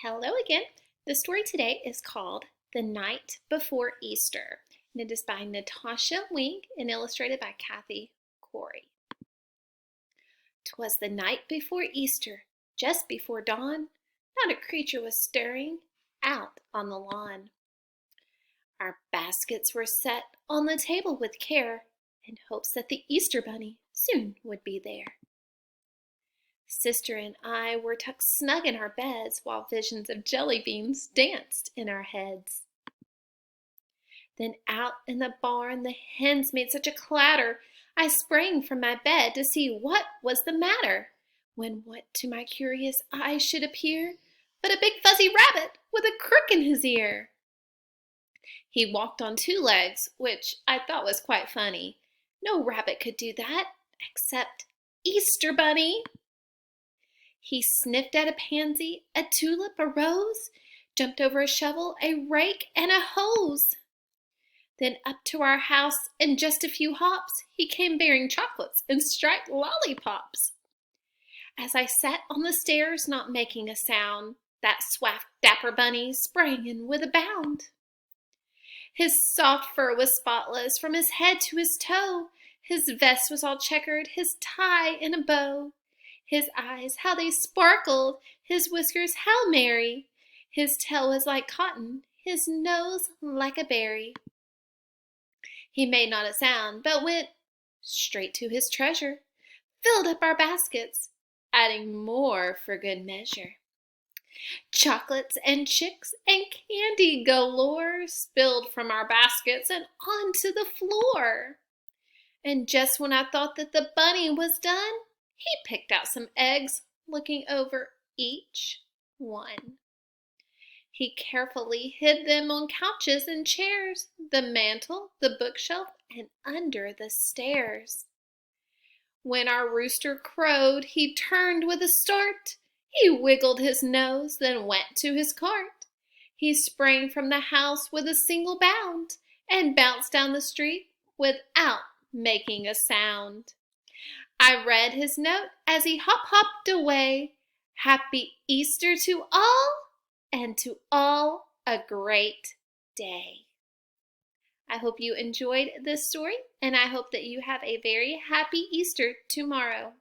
Hello again. The story today is called The Night Before Easter, and it is by Natasha Wink and illustrated by Kathy Corey. 'Twas the night before Easter, just before dawn. Not a creature was stirring out on the lawn. Our baskets were set on the table with care, in hopes that the Easter bunny soon would be there. Sister and I were tucked snug in our beds while visions of jelly beans danced in our heads. Then out in the barn the hens made such a clatter, I sprang from my bed to see what was the matter, when what to my curious eyes should appear but a big fuzzy rabbit with a crook in his ear. He walked on two legs, which I thought was quite funny. No rabbit could do that, except Easter Bunny. He sniffed at a pansy, a tulip, a rose, jumped over a shovel, a rake, and a hose. Then up to our house in just a few hops, he came bearing chocolates and striped lollipops. As I sat on the stairs, not making a sound, that swaft dapper bunny sprang in with a bound. His soft fur was spotless from his head to his toe. His vest was all checkered, his tie in a bow. His eyes, how they sparkled, his whiskers, how merry. His tail was like cotton, his nose like a berry. He made not a sound, but went straight to his treasure, filled up our baskets, adding more for good measure. Chocolates and chicks and candy galore spilled from our baskets and onto the floor. And just when I thought that the bunny was done, he picked out some eggs, looking over each one. He carefully hid them on couches and chairs, the mantel, the bookshelf, and under the stairs. When our rooster crowed, he turned with a start. He wiggled his nose, then went to his cart. He sprang from the house with a single bound and bounced down the street without making a sound. I read his note as he hop-hopped away. Happy Easter to all, and to all a great day. I hope you enjoyed this story, and I hope that you have a very happy Easter tomorrow.